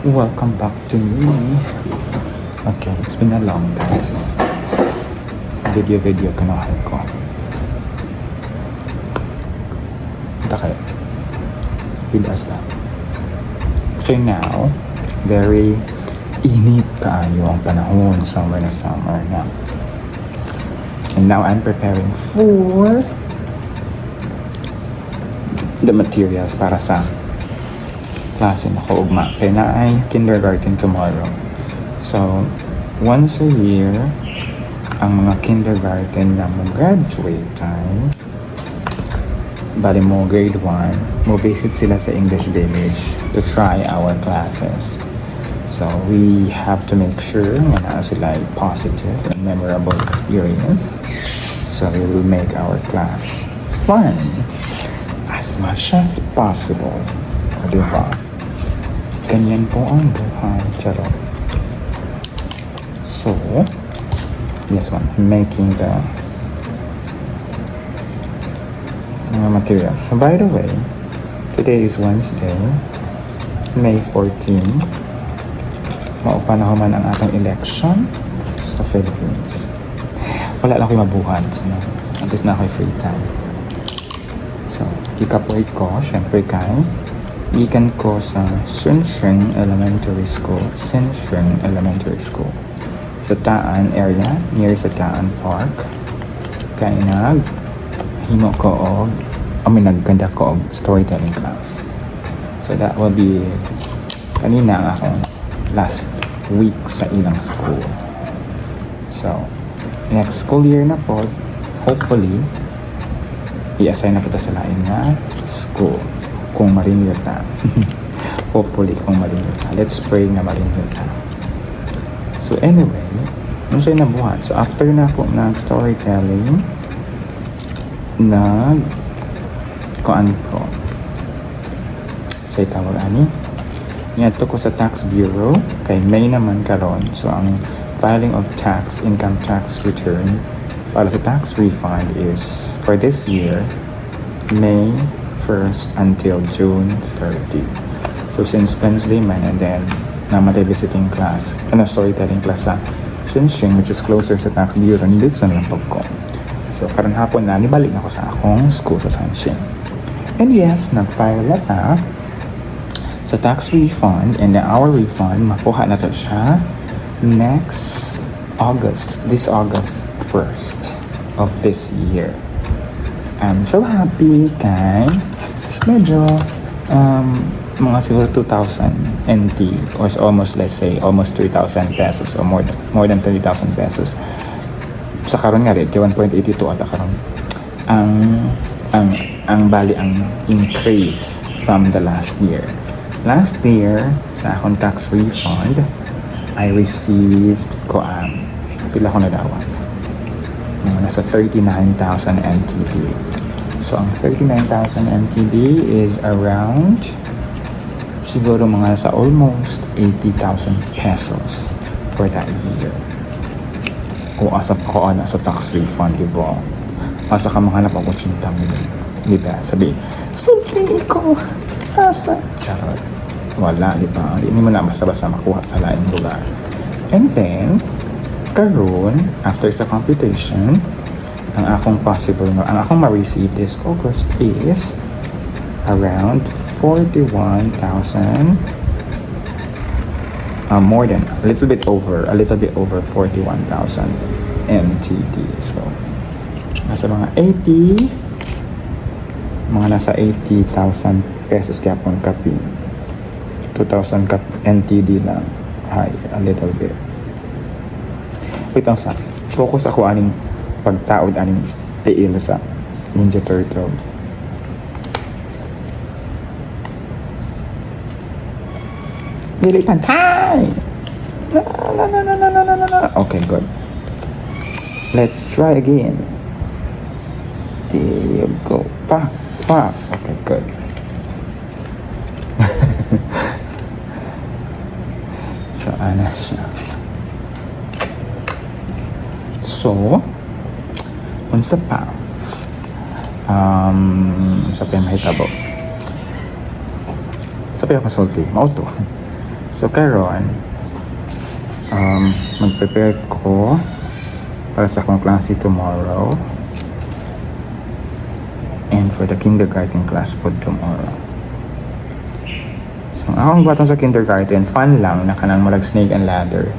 Welcome back to me. Okay, it's been a long time since video kinuha ko. Ito kayo. Pidas ka. So now, very init kaayo ang panahon. Summer na. And now I'm preparing for the materials para sa klase na ko ugma. Kaya na ay kindergarten tomorrow. So, once a year, ang mga kindergarten na mo graduate ay bali mo grade 1, mo visit sila sa English Village to try our classes. So, we have to make sure na sila ay positive and memorable experience. So, we will make our class fun as much as possible. O, diba? Ganyan po ang buhay. Charot. So, yes one, I'm making the materials. So, by the way, today is Wednesday, May 14. Maupanahon man ang atong election sa Philippines. Wala lang ko'y mabuhat. So, at least na ako'y free time. So, kikapoy ko, syempre kay ikan ko sa Sinshin Elementary School. Sa Taan area, near sa Taan Park. Kaya himo ko nagganda ko storytelling class. So that will be kanina ang akong last week sa ilang school. So, next school year na po, hopefully, i-assign na kita sa lain na school. Kung marinir ta. Hopefully, kung marinir ta. Let's pray na marinir ta. So anyway, nung siya'y nabuhat. So after na po nag-storytelling, kuan ko. So itawag ani. Ngadto ko sa Tax Bureau. Kay May naman karon. So ang filing of tax, income tax return para sa tax refund is for this year, May 1st until June 30. So since Wednesday man, and then namatay visiting class, storytelling class sa Sinshin, which is closer sa Tax Bureau, hindi sa lampag ko. So karon hapon na, nibalik na ko sa akong school sa Sinshin. And yes, nag-file na ta sa tax refund, and then our refund, makuha na to siya next August, this August 1st of this year. I'm so happy kay medyo mga siguro 2,000 NT or almost, let's say, almost 3,000 pesos or more than 30,000 pesos. Sa karon nga rin, 1.82 ata karon. Ang bali ang increase from the last year. Last year, sa akong tax refund, I received pila ko nadawat. Nasa 39,000 NTD. So, ang 39,000 NTD is around siguro mga sa almost 80,000 pesos for that year. O asap ko na sa tax refund, diba? Asa ka mga napag-80 million. Diba? Sabi, simple ko. Asa? Charot. Wala, diba? Hindi mo na basta-basta makuha sa laing lugar. And then, karon after sa computation, ang akong ma-receive this August is around 41,000, a little bit over 41,000 NTD. So nasa nasa 80,000 pesos kaya pong kapi, 2,000 NTD lang, high a little bit. Wait lang sa focus ako aning pagtaod aning tiil sa Ninja Turtle. Dili pantay. No. Okay, good. Let's try again. There you go. Pa. Okay, good. So, ana siya. So, unsa pa? Sa pinahitabo. Sa pinakasulti, mauto. So karon mag-prepare ko para sa akong klase tomorrow and for the kindergarten class po tomorrow. So akong batang sa kindergarten, fun lang na kanang malag snake and ladder.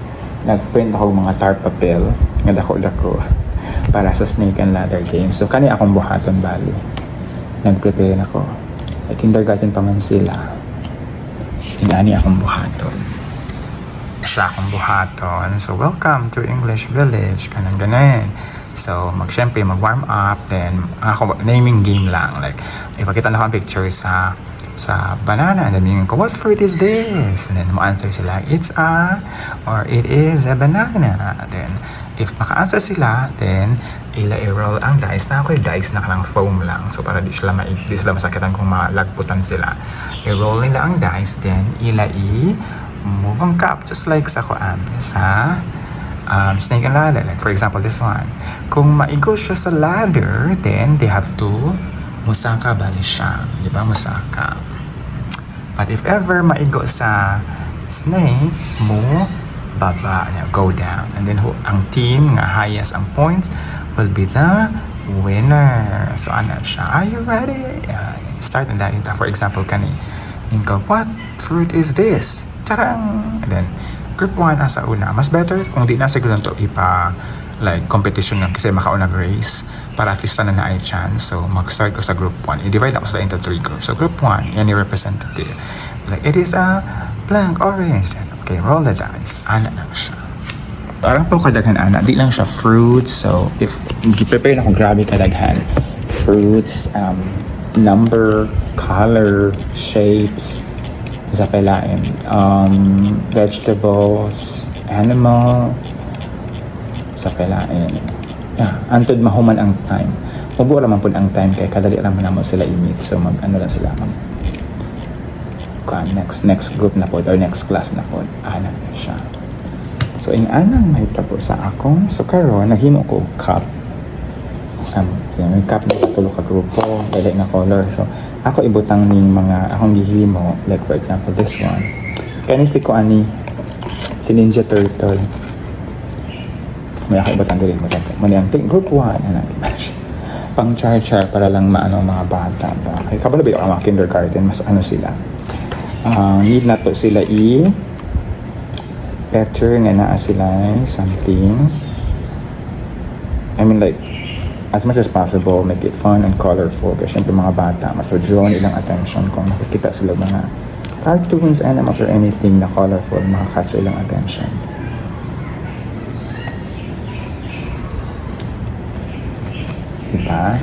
Nagprint ako mga tar papel nga dako-dako para sa snake and ladder game. So kani akong buhaton bali. Nag-prepare ako. Ay kindergarten pa man sila. Inani akong buhaton. Siya akong buhaton. So welcome to English Village. Kanang ganan. So syempre mag-warm up. Then ako naming game lang. Like ipakita na ako ang picture sa banana, and then yung ko, what fruit is this? And then mo answer sila, it's a, or it is a banana. Then if maka-answer sila, then i-roll ang dice. Na ako yung dice na kalang foam lang, so para di sila masakitan kung malagputan sila. I-roll nila ang dice, then move ang cup just like sa kuan sa snake and ladder. Like for example this one, kung maigo siya sa ladder, then they have to musaka bali siya, di ba? Musaka. But if ever maigo sa snake, mo baba, go down. And then ang team nga highest ang points will be the winner. So ano siya? Are you ready? Start and that. For example, inko, what fruit is this? Charang! And then group 1 asa una. Mas better kung di na siguro to like competition nga kasi makaunag race para at least na ay chance. So mag-start ko sa group 1, i-divide ako sa into 3 groups. So group 1, yan yung representative, like it is a blank orange. Okay, roll the dice. Ana lang siya, parang po kadaghan ana, di lang siya fruits. So if i-prepare na akong grabe kadaghan fruits, number, color, shapes sa pelain, vegetables, animal sa pelain. Antod mahuman ang time. Mabuo naman po ang time kay kadali naman naman sila i-meet. So mag-ano lang sila next group na po or next class na po. Ana na siya. So in anang may tapo sa akong so karon naghimo ko cup. Yung cup na tulo ka grupo, dali na color. So ako ibutang ning mga akong gihimo, like for example this one. Kani si si Ninja Turtle. May ibutang dili mo dito. Maniyang group 1 ana. Pang char para lang maano mga bata ba. Kay kabalo ba ang mga kindergarten mas ano sila. Need na to sila better nga naa sila something. I mean like as much as possible make it fun and colorful kasi syempre mga bata mas draw nilang attention kung makikita sila mga cartoons, animals or anything na colorful, makakatch ilang attention. Diba?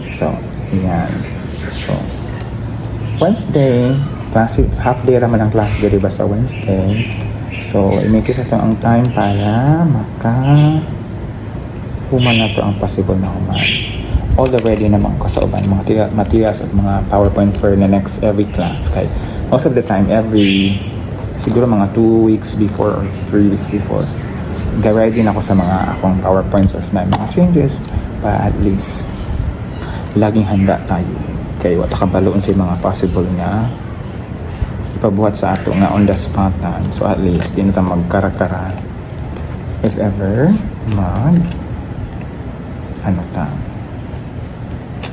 So yan. So Wednesday half day raman ang class diri ba sa Wednesday. So i-make it sa ang time para human na to ang possible na human. All the ready naman ko sa uban mga materials at mga PowerPoint for the next every class. Kay most of the time siguro mga 2 weeks before or 3 weeks before ready na ako sa mga akong PowerPoints of na mga changes para at least laging handa tayo kay wala kabaloon sa mga possible nga ipabuhat sa ato nga on the spotan. So at least di na tayo magkarakara if ever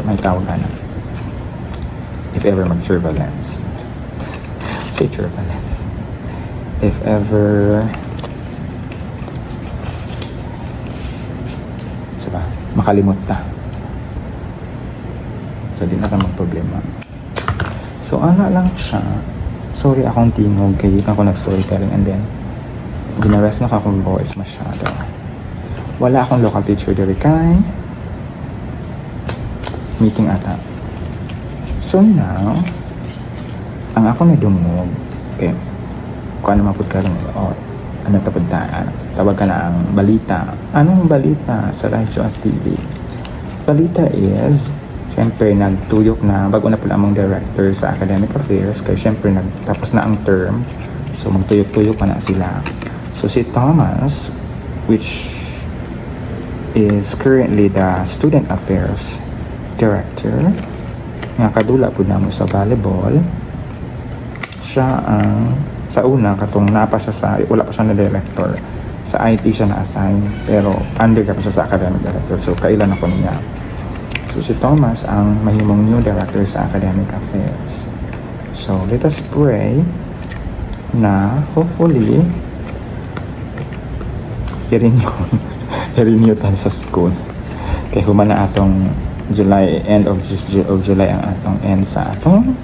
may tawagan if ever turbulence say turbulence if ever makalimot ta. So di na ta magproblema. So ana lang siya. Sorry akong tingog kay ako nag-storytelling and then ginares na akong voice masyado. Wala akong local teacher diri kay meeting ata. So now ang ako nadungog kay kung ano mapud karon ano tapadaan, tawag ka na ang balita. Anong balita sa radyo at TV? Balita is, syempre nagtuyok na, bago na pala among director sa academic affairs, kaya syempre nagtapos na ang term, so magtuyok-tuyok pa na sila. So si Thomas, which is currently the student affairs director, nga kadula po namin sa volleyball, siya ang Sa una, katong napa siya sa, wala pa siya na director. Sa IT siya na-assign, pero under ka pa siya sa academic director. So, kailan ako niya. So, si Thomas ang mahimong new director sa academic affairs. So, let us pray na hopefully i-renew tayo sa school. Kaya human na atong July, end of July ang atong end sa atong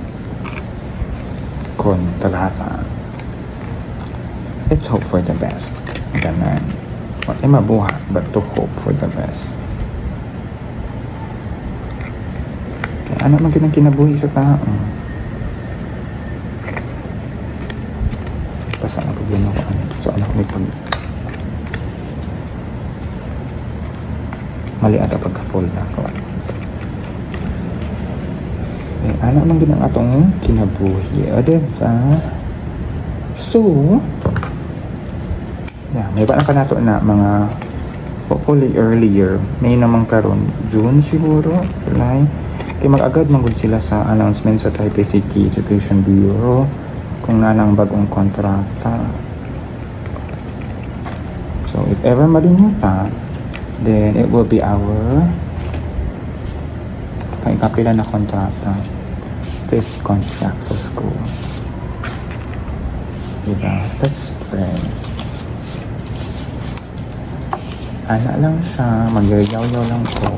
kontrata. Let's hope for the best. Ganun. Wala mabuhat, but to hope for the best. Kaya ano man ginang kinabuhi sa tao? Basta ang problema ko ano. So anak may pag mali ata pagka-full na ako. Eh, ano man ginang atong kinabuhi. O diba? So, yeah, may ba na nato na mga hopefully earlier. May naman karon June siguro, July. Kaya mag-agad manggod sila sa announcement sa Taipei City Education Bureau kung nanang bagong kontrata. So, if ever malimutan, then it will be our pang-ikapila na kontrata. 5th contract sa school. Diba? Let's pray. Ana lang siya, mag-yaw-yaw lang ko.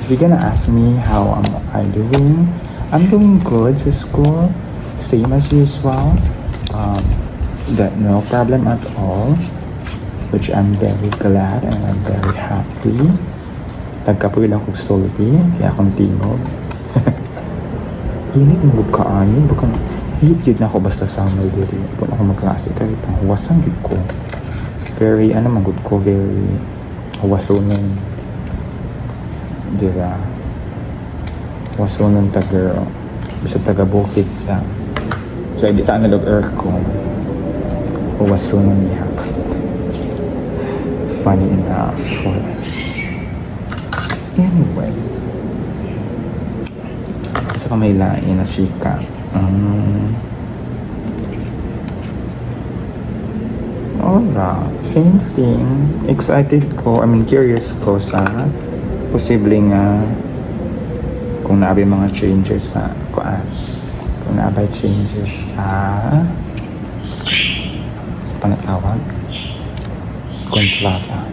You're gonna ask me how am I doing? I'm doing good sa school, same as usual. That no problem at all, which I'm very glad and I'm very happy. Nagkapoy lang kong salty, kaya akong tingog. Init mo kaayo, baka hihit na ako basta summer dito. Kung ako magklase kahit ang huwasan gid ko. Very, good ko, very huwasonon. Diba? Huwasonon taga, bisa taga bukid lang. So, hindi taan nalog aircon. Huwasonon niya. Funny enough. Anyway. Sa kamay lain na chika. Alright, same thing. Excited ko, curious ko sa posibleng kung naabay mga changes sa kung naabay changes sa panatawag kontrata.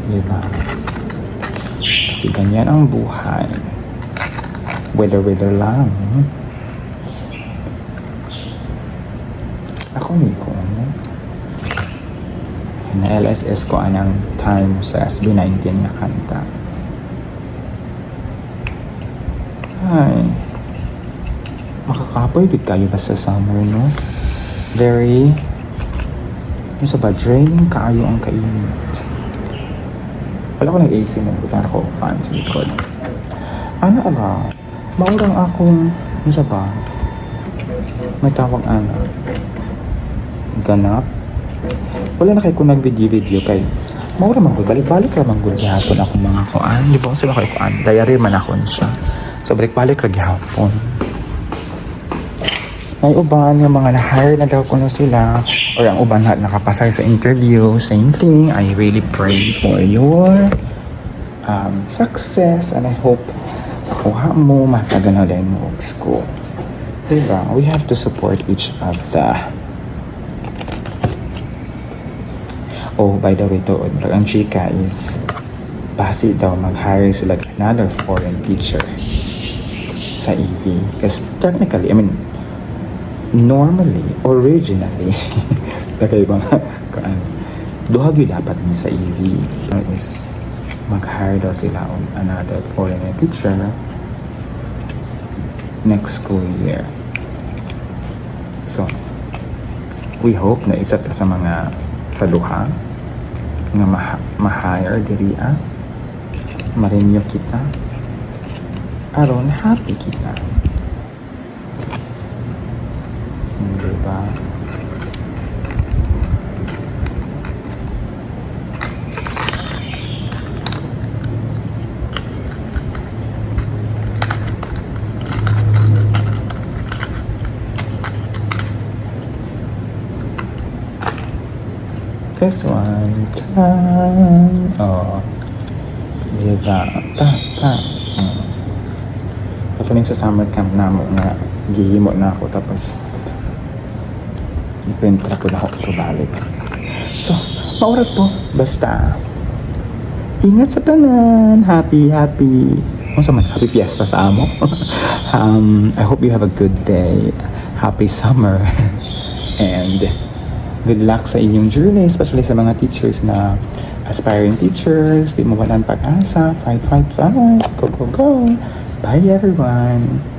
Diba? Kasi ganyan ang buhay. Weather lang. Ako ni ko na LSS ko anang time sa SB19 na kanta. Ay, makakapoy gid kayo ba sa summer, no? Very draining kayo ang kainit. Wala ko nag-AC mo, buta ako fans likod. Maurang akong may tawag ganap. Wala na kayo kung nag-video kay maura manggod, balik-balik ra manggod gihapon ako mga kuan. Di ba sila kayo kuan? Diary man ako siya. So balik-balik ra gihapon. May uban yung mga na-hire na daw ko na sila or ang uban na nakapasay sa interview. Same thing. I really pray for your success and I hope kuha mo mataganalan mo og school. Diba? We have to support each other. Oh, by the way, ang chika is basi daw mag-hire sila another foreign teacher sa EV. Because technically, normally, originally, takay ba duhag yun dapat niya sa EV is mag-hire daw sila another foreign teacher next school year. So, we hope na isa sa mga saluha nga ma-hire diri ma-renew kita aron happy kita, diba? this one. Tadaan! Oh. Diba? Patuloy sa summer camp na mo nga gihimo na ako tapos i-print na ko na ako ito balik. So, maurat po. Basta ingat sa tanan. Happy happy fiesta sa amo. I hope you have a good day. Happy summer. And good luck sa inyong journey, especially sa mga teachers na aspiring teachers. Di mo walang pag-asa. Fight. Go. Bye everyone.